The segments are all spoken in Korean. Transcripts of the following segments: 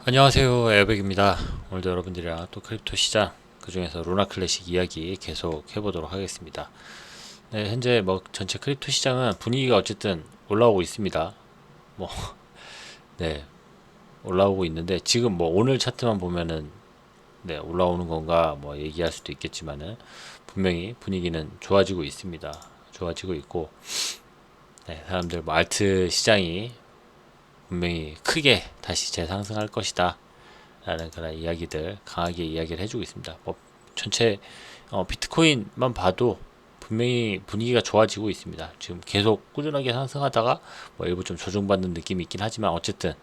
안녕하세요, 에어백입니다. 오늘도 여러분들이랑 또 크립토 시장, 그 중에서 루나 클래식 이야기 계속 해보도록 하겠습니다. 네, 현재 뭐 전체 크립토 시장은 분위기가 어쨌든 올라오고 있습니다. 뭐, 네, 올라오고 있는데 지금 뭐 오늘 차트만 보면은 네, 올라오는 건가 뭐 얘기할 수도 있겠지만은 분명히 분위기는 좋아지고 있습니다. 좋아지고 있고, 네, 사람들 뭐 알트 시장이 분명히 크게 다시 재상승할 것이다. 라는 그런 이야기들 강하게 이야기를 해주고 있습니다. 뭐 전체 비트코인만 봐도 분명히 분위기가 좋아지고 있습니다. 지금 계속 꾸준하게 상승하다가 뭐 일부 좀 조정받는 느낌이 있긴 하지만 어쨌든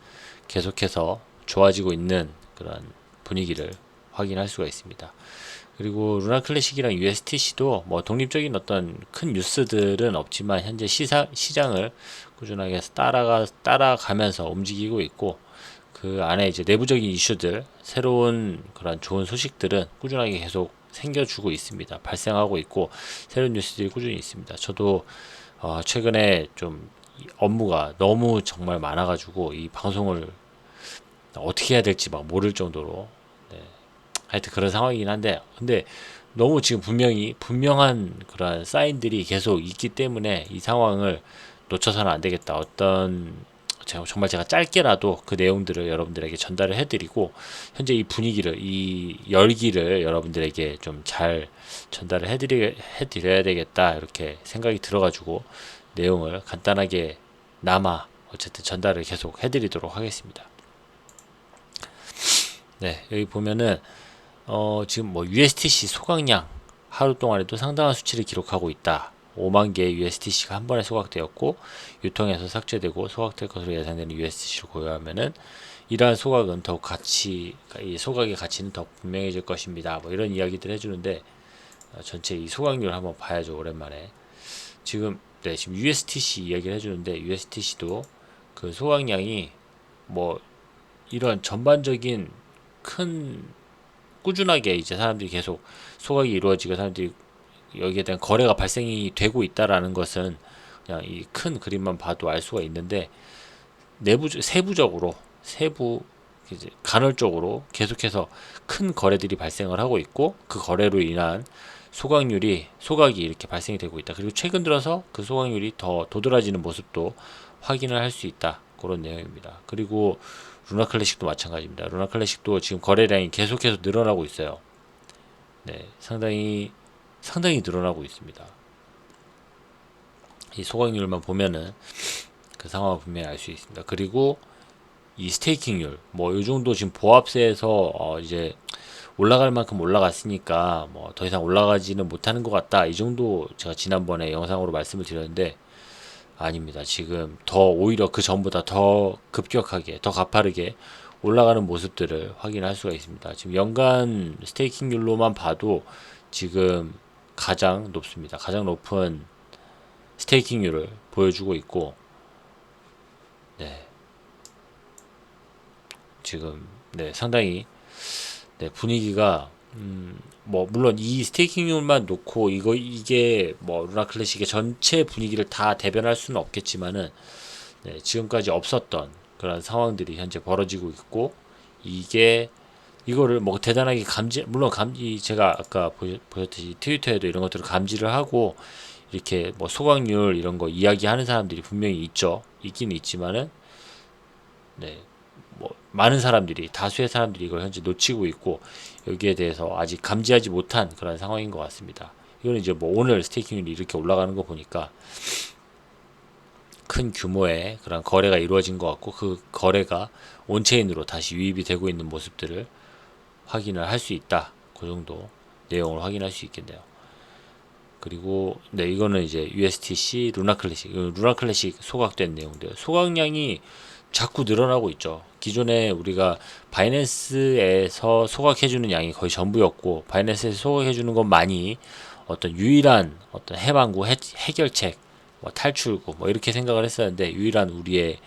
계속해서 좋아지고 있는 그런 분위기를 확인할 수가 있습니다. 그리고 루나 클래식이랑 USTC도 뭐 독립적인 어떤 큰 뉴스들은 없지만 현재 시장을 꾸준하게 따라가면서 움직이고 있고, 그 안에 이제 내부적인 이슈들, 새로운 그런 좋은 소식들은 꾸준하게 계속 생겨주고 있습니다. 발생하고 있고, 새로운 뉴스들이 꾸준히 있습니다. 저도 최근에 좀 업무가 너무 정말 많아가지고 이 방송을 어떻게 해야 될지 막 모를 정도로, 네, 하여튼 그런 상황이긴 한데, 근데 너무 지금 분명한 그런 사인들이 계속 있기 때문에 이 상황을 놓쳐서는 안 되겠다. 정말 제가 짧게라도 그 내용들을 여러분들에게 전달을 해드리고, 현재 이 분위기를, 이 열기를 여러분들에게 좀 잘 전달을 해드려야 되겠다, 이렇게 생각이 들어가지고 내용을 간단하게 남아 어쨌든 전달을 계속 해드리도록 하겠습니다. 네, 여기 보면은 지금 뭐 USTC 소각량 하루 동안에도 상당한 수치를 기록하고 있다. 5만 개의 USTC가 한 번에 소각되었고, 유통에서 삭제되고 소각될 것으로 예상되는 USTC를 고려하면은 이러한 소각은 더욱 이 소각의 가치는 더욱 분명해질 것입니다. 뭐 이런 이야기들 해주는데, 전체 이 소각률 한번 봐야죠. 오랜만에 지금 USTC 이야기를 해주는데, USTC도 그 소각량이 뭐 이런 전반적인 큰 꾸준하게 이제 사람들이 계속 소각이 이루어지고 사람들이 여기에 대한 거래가 발생이 되고 있다라는 것은 그냥 이 큰 그림만 봐도 알 수가 있는데, 세부 이제 간헐적으로 계속해서 큰 거래들이 발생을 하고 있고, 그 거래로 인한 소각이 이렇게 발생이 되고 있다. 그리고 최근 들어서 그 소각률이 더 도드라지는 모습도 확인을 할 수 있다. 그런 내용입니다. 그리고 루나 클래식도 마찬가지입니다. 루나 클래식도 지금 거래량이 계속해서 늘어나고 있어요. 네, 상당히 늘어나고 있습니다. 이 소각률만 보면은 그 상황을 분명히 알 수 있습니다. 그리고 이 스테이킹률, 뭐 이 정도 지금 보합세에서 이제 올라갈 만큼 올라갔으니까 뭐 더 이상 올라가지는 못하는 것 같다. 이 정도 제가 지난번에 영상으로 말씀을 드렸는데, 아닙니다. 지금 더 오히려 그 전보다 더 급격하게, 더 가파르게 올라가는 모습들을 확인할 수가 있습니다. 지금 연간 스테이킹률로만 봐도 지금 가장 높습니다. 가장 높은 스테이킹률을 보여주고 있고, 네, 지금 네, 상당히 네, 분위기가 뭐 물론 이 스테이킹률만 놓고 이게 뭐 루나 클래식의 전체 분위기를 다 대변할 수는 없겠지만은, 네, 지금까지 없었던 그런 상황들이 현재 벌어지고 있고, 이게 이거를 뭐 대단하게 물론 제가 아까 보셨듯이 트위터에도 이런 것들을 감지를 하고 이렇게 뭐 소각률 이런 거 이야기하는 사람들이 분명히 있기는 있지만은, 네, 뭐 많은 사람들이, 다수의 사람들이 이걸 현재 놓치고 있고 여기에 대해서 아직 감지하지 못한 그런 상황인 것 같습니다. 이거는 이제 뭐 오늘 스테이킹률이 이렇게 올라가는 거 보니까 큰 규모의 그런 거래가 이루어진 것 같고, 그 거래가 온체인으로 다시 유입이 되고 있는 모습들을 확인을 할 수 있다. 그 정도 내용을 확인할 수 있겠네요. 그리고 네, 이거는 이제 USTC 루나 클래식 소각된 내용들. 소각량이 자꾸 늘어나고 있죠. 기존에 우리가 바이낸스에서 소각해주는 양이 거의 전부였고, 바이낸스에서 소각해주는 것만이 어떤 유일한 어떤 해결책, 뭐 탈출구, 뭐 이렇게 생각을 했었는데, 유일한 우리의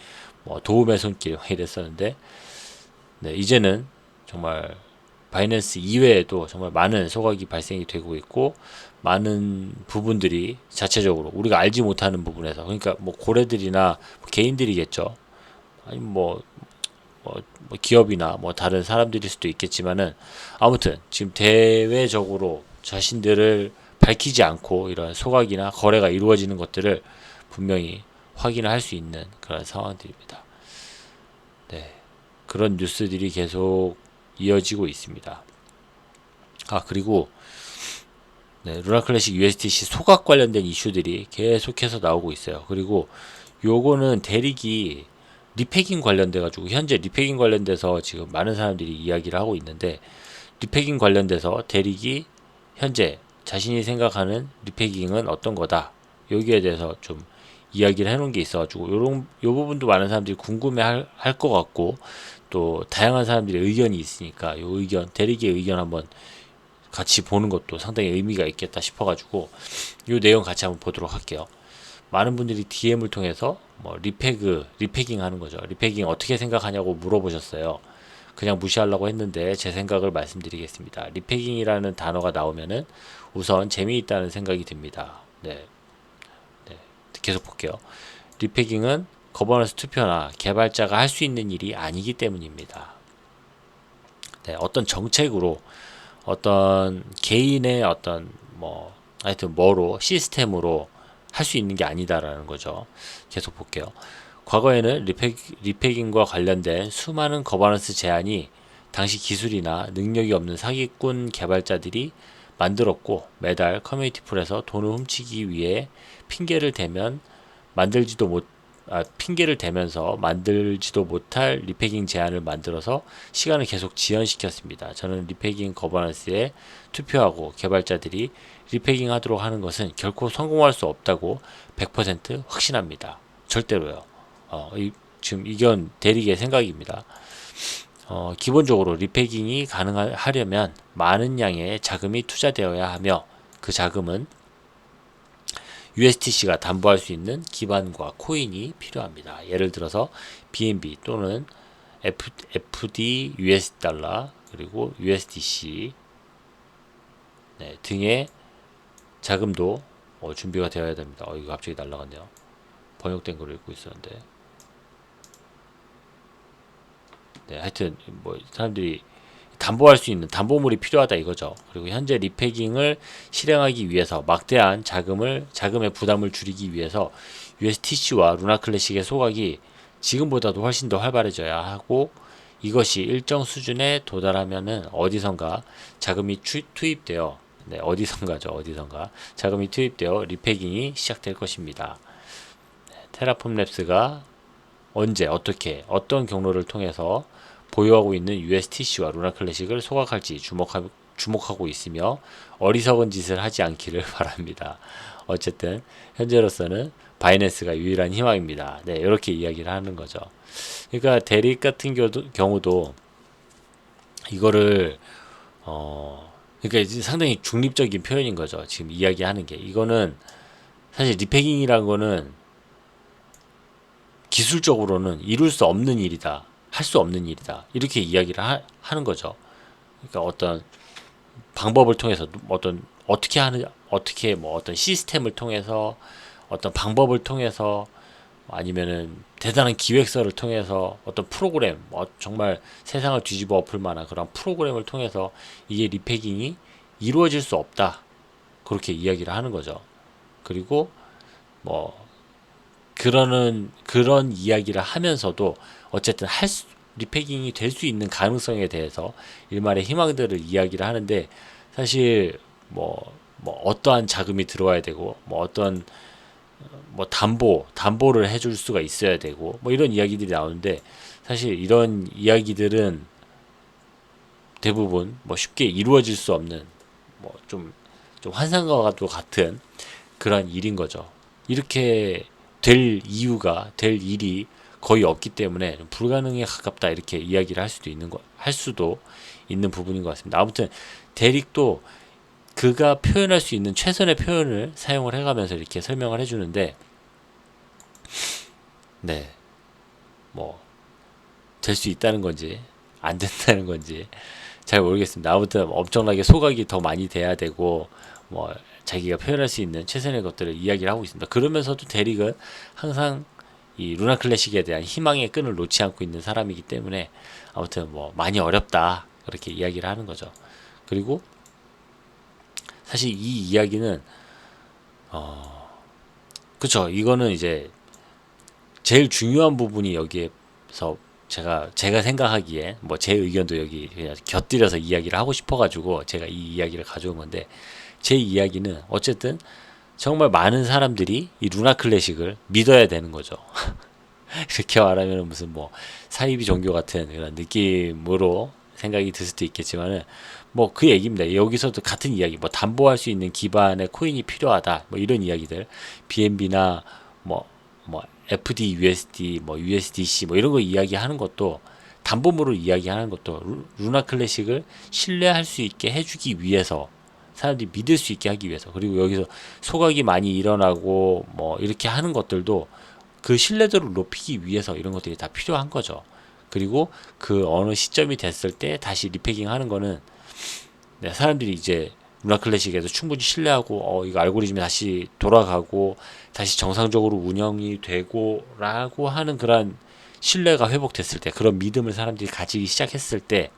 뭐 도움의 손길 이랬었는데, 네, 이제는 정말 바이낸스 이외에도 정말 많은 소각이 발생이 되고 있고, 많은 부분들이 자체적으로 우리가 알지 못하는 부분에서, 그러니까 뭐 고래들이나 개인들이겠죠. 아니 뭐 뭐 기업이나 뭐 다른 사람들일 수도 있겠지만은 아무튼 지금 대외적으로 자신들을 밝히지 않고 이런 소각이나 거래가 이루어지는 것들을 분명히 확인을 할 수 있는 그런 상황들입니다. 네, 그런 뉴스들이 계속 이어지고 있습니다. 아, 그리고 네, 루나 클래식 USDC 소각 관련된 이슈들이 계속해서 나오고 있어요. 그리고 요거는 대릭이 리패깅 관련돼 가지고 현재 리패깅 관련돼서 지금 많은 사람들이 이야기를 하고 있는데, 리패깅 관련돼서 대릭이 현재 자신이 생각하는 리패깅은 어떤 거다, 여기에 대해서 좀 이야기를 해놓은 게 있어가지고 요 부분도 많은 사람들이 궁금해 할 것 같고, 또 다양한 사람들의 의견이 있으니까 요 의견, 대릭의 의견 한번 같이 보는 것도 상당히 의미가 있겠다 싶어가지고 요 내용 같이 한번 보도록 할게요. 많은 분들이 DM을 통해서 뭐 리패깅 하는 거죠. 리패깅 어떻게 생각하냐고 물어보셨어요. 그냥 무시하려고 했는데 제 생각을 말씀드리겠습니다. 리패깅이라는 단어가 나오면은 우선 재미있다는 생각이 듭니다. 네, 네. 계속 볼게요. 리패깅은 거버넌스 투표나 개발자가 할 수 있는 일이 아니기 때문입니다. 네, 어떤 정책으로, 어떤 개인의 어떤 뭐 하여튼 뭐로, 시스템으로 할 수 있는 게 아니다라는 거죠. 계속 볼게요. 과거에는 리패깅과 관련된 수많은 거버넌스 제한이 당시 기술이나 능력이 없는 사기꾼 개발자들이 만들었고, 매달 커뮤니티 풀에서 돈을 훔치기 위해 핑계를 대면 만들지도 못 핑계를 대면서 만들지도 못할 리패깅 제안을 만들어서 시간을 계속 지연시켰습니다. 저는 리패깅 거버넌스에 투표하고 개발자들이 리패깅 하도록 하는 것은 결코 성공할 수 없다고 100% 확신합니다. 절대로요. 지금 이건 대리의 생각입니다. 기본적으로 리패깅이 가능하려면 많은 양의 자금이 투자되어야 하며, 그 자금은 USDC가 담보할 수 있는 기반과 코인이 필요합니다. 예를 들어서 BNB 또는 FD US 달러, 그리고 USDC 등의 자금도 준비가 되어야 됩니다. 이거 갑자기 날라갔네요. 번역된 걸 읽고 있었는데. 네, 하여튼 뭐 사람들이 담보할 수 있는 담보물이 필요하다 이거죠. 그리고 현재 리패깅을 실행하기 위해서 막대한 자금의 부담을 줄이기 위해서 USTC와 루나 클래식의 소각이 지금보다도 훨씬 더 활발해져야 하고, 이것이 일정 수준에 도달하면은 어디선가 자금이 투입되어, 네, 어디선가 자금이 투입되어 리패깅이 시작될 것입니다. 테라폼 랩스가 언제, 어떻게, 어떤 경로를 통해서 보유하고 있는 USTC와 루나 클래식을 소각할지 주목하고 있으며, 어리석은 짓을 하지 않기를 바랍니다. 어쨌든 현재로서는 바이낸스가 유일한 희망입니다. 네, 이렇게 이야기를 하는 거죠. 그러니까 대립 같은 경우도 이거를 그러니까 이제 상당히 중립적인 표현인 거죠. 지금 이야기하는 게, 이거는 사실 리패깅이라는 거는 기술적으로는 이룰 수 없는 일이다, 할 수 없는 일이다, 이렇게 이야기를 하는 거죠. 그러니까 어떤 방법을 통해서, 어떻게 뭐 어떤 시스템을 통해서, 어떤 방법을 통해서, 아니면은 대단한 기획서를 통해서, 어떤 프로그램, 정말 세상을 뒤집어 엎을 만한 그런 프로그램을 통해서 이게 리패깅이 이루어질 수 없다, 그렇게 이야기를 하는 거죠. 그리고 뭐 그런 이야기를 하면서도 어쨌든 리패깅이 될 수 있는 가능성에 대해서 일말의 희망들을 이야기를 하는데, 사실 어떠한 자금이 들어와야 되고, 어떤 담보를 해줄 수가 있어야 되고, 이런 이야기들이 나오는데, 사실 이런 이야기들은 대부분 쉽게 이루어질 수 없는, 좀 환상과 같은 그런 일인 거죠. 이렇게 될 일이 거의 없기 때문에 불가능에 가깝다, 이렇게 이야기를 할 수도 있는 부분인 것 같습니다. 아무튼 대릭도 그가 표현할 수 있는 최선의 표현을 사용을 해가면서 이렇게 설명을 해주는데, 네, 될 수 있다는 건지 안 된다는 건지 잘 모르겠습니다. 아무튼 엄청나게 소각이 더 많이 돼야 되고, 자기가 표현할 수 있는 최선의 것들을 이야기를 하고 있습니다. 그러면서도 대릭은 항상 이 루나 클래식에 대한 희망의 끈을 놓지 않고 있는 사람이기 때문에 아무튼 뭐 많이 어렵다 그렇게 이야기를 하는 거죠. 그리고 사실 이 이야기는 그쵸, 이거는 이제 제일 중요한 부분이 여기에서 제가 생각하기에 뭐 제 의견도 여기 그냥 곁들여서 이야기를 하고 싶어가지고 제가 이 이야기를 가져온 건데, 제 이야기는 어쨌든 정말 많은 사람들이 이 루나 클래식을 믿어야 되는 거죠. 이렇게 말하면 무슨 뭐 사이비 종교 같은 그런 느낌으로 생각이 들 수도 있겠지만은 뭐 그 얘기입니다. 여기서도 같은 이야기, 뭐 담보할 수 있는 기반의 코인이 필요하다, 뭐 이런 이야기들, BNB나 뭐 FD, USD, 뭐 USDC 뭐 이런 거 이야기하는 것도, 담보물을 이야기하는 것도 루나 클래식을 신뢰할 수 있게 해주기 위해서, 사람들이 믿을 수 있게 하기 위해서, 그리고 여기서 소각이 많이 일어나고 뭐 이렇게 하는 것들도 그 신뢰도를 높이기 위해서 이런 것들이 다 필요한 거죠. 그리고 그 어느 시점이 됐을 때 다시 리패깅 하는 거는, 네, 사람들이 이제 루나 클래식에서 충분히 신뢰하고 이거 알고리즘이 다시 돌아가고 다시 정상적으로 운영이 되고 라고 하는 그런 신뢰가 회복됐을 때, 그런 믿음을 사람들이 가지기 시작했을 때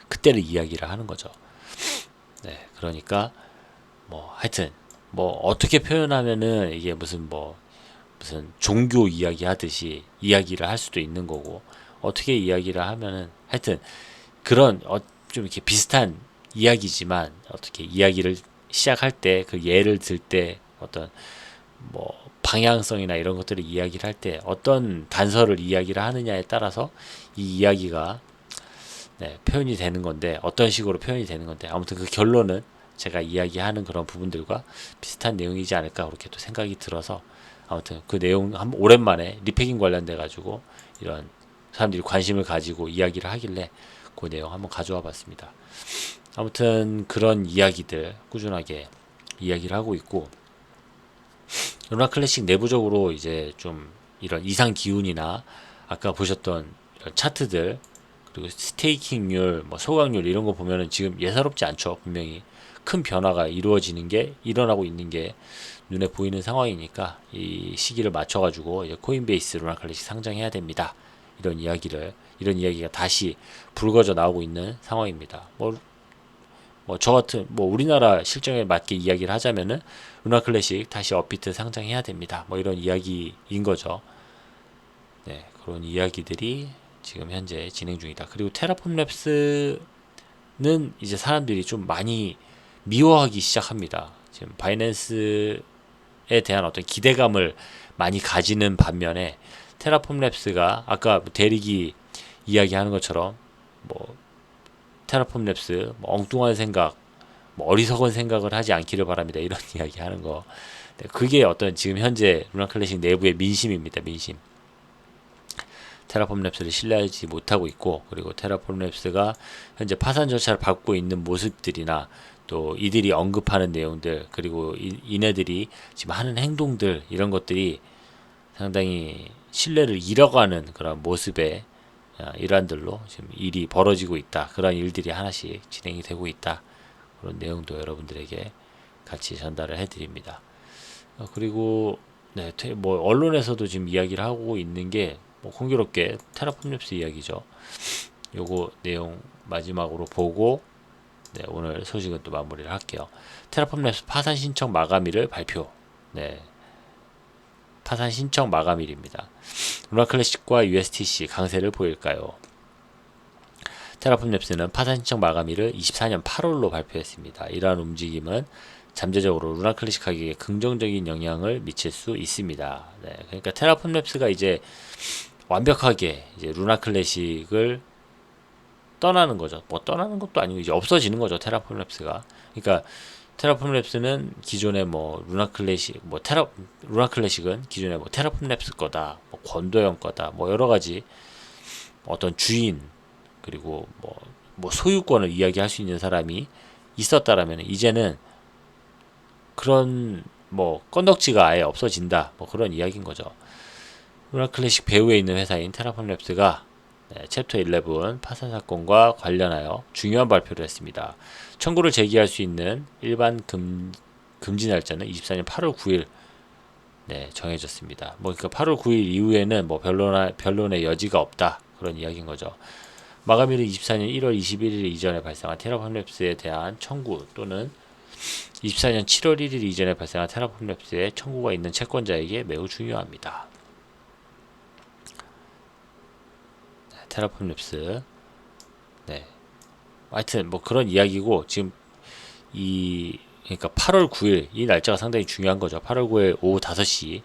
그때를 이야기를 하는 거죠. 네, 그러니까 뭐 하여튼 뭐 어떻게 표현하면은 이게 무슨 종교 이야기 하듯이 이야기를 할 수도 있는 거고, 어떻게 이야기를 하면은 하여튼 그런 좀 이렇게 비슷한 이야기지만, 어떻게 이야기를 시작할 때 그 예를 들 때 어떤 뭐 방향성이나 이런 것들을 이야기를 할 때 어떤 단서를 이야기를 하느냐에 따라서 이 이야기가, 네, 표현이 되는 건데, 어떤 식으로 표현이 되는 건데, 아무튼 그 결론은 제가 이야기하는 그런 부분들과 비슷한 내용이지 않을까 그렇게 또 생각이 들어서, 아무튼 그 내용 오랜만에 리패깅 관련돼 가지고 이런 사람들이 관심을 가지고 이야기를 하길래 그 내용 한번 가져와 봤습니다. 아무튼 그런 이야기들 꾸준하게 이야기를 하고 있고, 루나 클래식 내부적으로 이제 좀 이런 이상 기운이나 아까 보셨던 이런 차트들, 그리고 스테이킹률, 뭐 소각률 이런 거 보면은 지금 예사롭지 않죠. 분명히 큰 변화가 일어나고 있는 게 눈에 보이는 상황이니까, 이 시기를 맞춰가지고 이제 코인베이스 루나 클래식 상장해야 됩니다. 이런 이야기가 다시 불거져 나오고 있는 상황입니다. 저 같은 우리나라 실정에 맞게 이야기를 하자면은 루나 클래식 다시 업비트 상장해야 됩니다. 뭐 이런 이야기인 거죠. 네, 그런 이야기들이 지금 현재 진행 중이다. 그리고 테라폼 랩스는 이제 사람들이 좀 많이 미워하기 시작합니다. 지금 바이낸스에 대한 어떤 기대감을 많이 가지는 반면에, 테라폼 랩스가 아까 대리기 이야기하는 것처럼 뭐 테라폼 랩스 엉뚱한 생각, 어리석은 생각을 하지 않기를 바랍니다, 이런 이야기 하는 거. 네, 그게 어떤 지금 현재 루나 클래식 내부의 민심입니다. 민심. 테라폼 랩스를 신뢰하지 못하고 있고, 그리고 테라폼 랩스가 현재 파산 절차를 밟고 있는 모습들이나 또 이들이 언급하는 내용들, 그리고 이네들이 지금 하는 행동들, 이런 것들이 상당히 신뢰를 잃어가는 그런 모습의 일환들로 지금 일이 벌어지고 있다. 그런 일들이 하나씩 진행이 되고 있다. 그런 내용도 여러분들에게 같이 전달을 해드립니다. 그리고 네, 언론에서도 지금 이야기를 하고 있는 게 공교롭게 테라폼 랩스 이야기죠. 요거 내용 마지막으로 보고, 네, 오늘 소식은 또 마무리를 할게요. 테라폼 랩스 파산 신청 마감일을 발표. 네, 파산 신청 마감일입니다. 루나 클래식과 USTC 강세를 보일까요? 테라폼 랩스는 파산 신청 마감일을 24년 8월로 발표했습니다. 이러한 움직임은 잠재적으로 루나 클래식 가격에 긍정적인 영향을 미칠 수 있습니다. 네, 그러니까 테라폼 랩스가 이제 완벽하게 이제 루나 클래식을 떠나는 거죠. 떠나는 것도 아니고 이제 없어지는 거죠. 테라폼 랩스가. 그러니까 테라폼 랩스는 기존의 루나 클래식은 기존의 테라폼 랩스 거다, 권도영 거다, 여러 가지 어떤 주인, 그리고 소유권을 이야기할 수 있는 사람이 있었다라면, 이제는 그런 건덕지가 아예 없어진다, 그런 이야기인 거죠. 루나 클래식 배후에 있는 회사인 테라폼 랩스가 챕터 11 파산 사건과 관련하여 중요한 발표를 했습니다. 청구를 제기할 수 있는 일반 금지 날짜는 24년 8월 9일, 네, 정해졌습니다. 뭐 그러니까 8월 9일 이후에는 뭐 변론의 여지가 없다 그런 이야기인 거죠. 마감일은 24년 1월 21일 이전에 발생한 테라폼 랩스에 대한 청구 또는 24년 7월 1일 이전에 발생한 테라폼 랩스에 청구가 있는 채권자에게 매우 중요합니다. 네, 테라폼 랩스. 네. 하여튼 뭐 그런 이야기고 지금 그러니까 8월 9일 이 날짜가 상당히 중요한 거죠. 8월 9일 오후 5시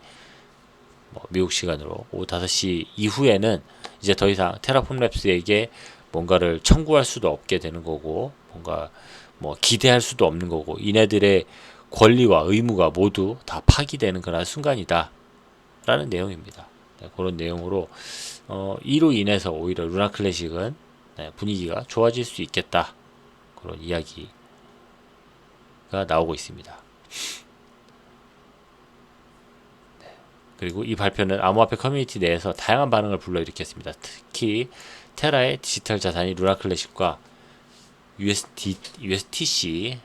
뭐 미국 시간으로 오후 5시 이후에는 이제 더 이상 테라폼 랩스에게 뭔가를 청구할 수도 없게 되는 거고 뭔가 뭐 기대할 수도 없는 거고 이네들의 권리와 의무가 모두 다 파기되는 그런 순간이다 라는 내용입니다. 네, 그런 내용으로 이로 인해서 오히려 루나 클래식은 네, 분위기가 좋아질 수 있겠다 그런 이야기가 나오고 있습니다. 그리고 이 발표는 암호화폐 커뮤니티 내에서 다양한 반응을 불러일으켰습니다. 특히 테라의 디지털 자산이 루나 클래식과 USTC에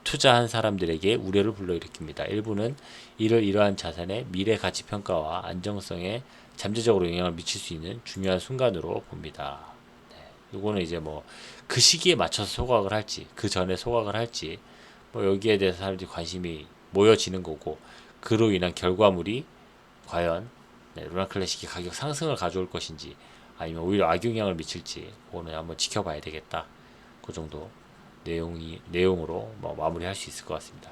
투자한 사람들에게 우려를 불러일으킵니다. 일부는 이를 이러한 자산의 미래 가치 평가와 안정성에 잠재적으로 영향을 미칠 수 있는 중요한 순간으로 봅니다. 네, 이거는 이제 뭐 그 시기에 맞춰서 소각을 할지 그 전에 소각을 할지 뭐 여기에 대해서 사람들이 관심이 모여지는 거고 그로 인한 결과물이 과연 네, 루나 클래식이 가격 상승을 가져올 것인지 아니면 오히려 악영향을 미칠지 그거는 한번 지켜봐야 되겠다. 그 정도 내용으로 뭐 마무리할 수 있을 것 같습니다.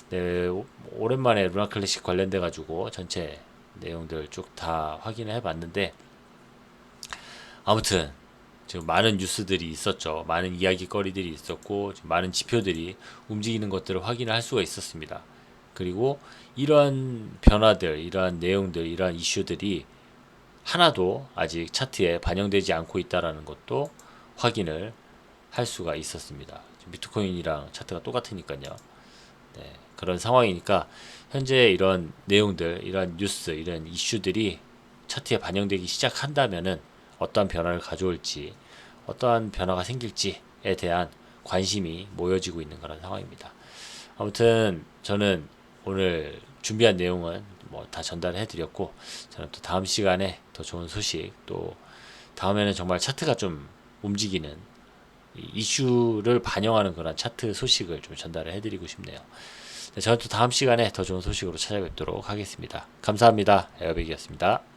네, 오랜만에 루나 클래식 관련돼 가지고 전체 내용들 쭉 다 확인을 해봤는데 아무튼 지금 많은 뉴스들이 있었죠. 많은 이야기거리들이 있었고 많은 지표들이 움직이는 것들을 확인을 할 수가 있었습니다. 그리고 이러한 변화들, 이러한 내용들, 이러한 이슈들이 하나도 아직 차트에 반영되지 않고 있다라는 것도 확인을 할 수가 있었습니다. 비트코인이랑 차트가 똑같으니까요. 네, 그런 상황이니까 현재 이런 내용들, 이런 뉴스, 이런 이슈들이 차트에 반영되기 시작한다면은 어떠한 변화를 가져올지, 어떠한 변화가 생길지에 대한 관심이 모여지고 있는 그런 상황입니다. 아무튼 저는 오늘 준비한 내용은 뭐 다 전달해 드렸고 저는 또 다음 시간에 더 좋은 소식 또 다음에는 정말 차트가 좀 움직이는 이슈를 반영하는 그런 차트 소식을 좀 전달을 해드리고 싶네요. 네, 저는 또 다음 시간에 더 좋은 소식으로 찾아뵙도록 하겠습니다. 감사합니다. 에어백이었습니다.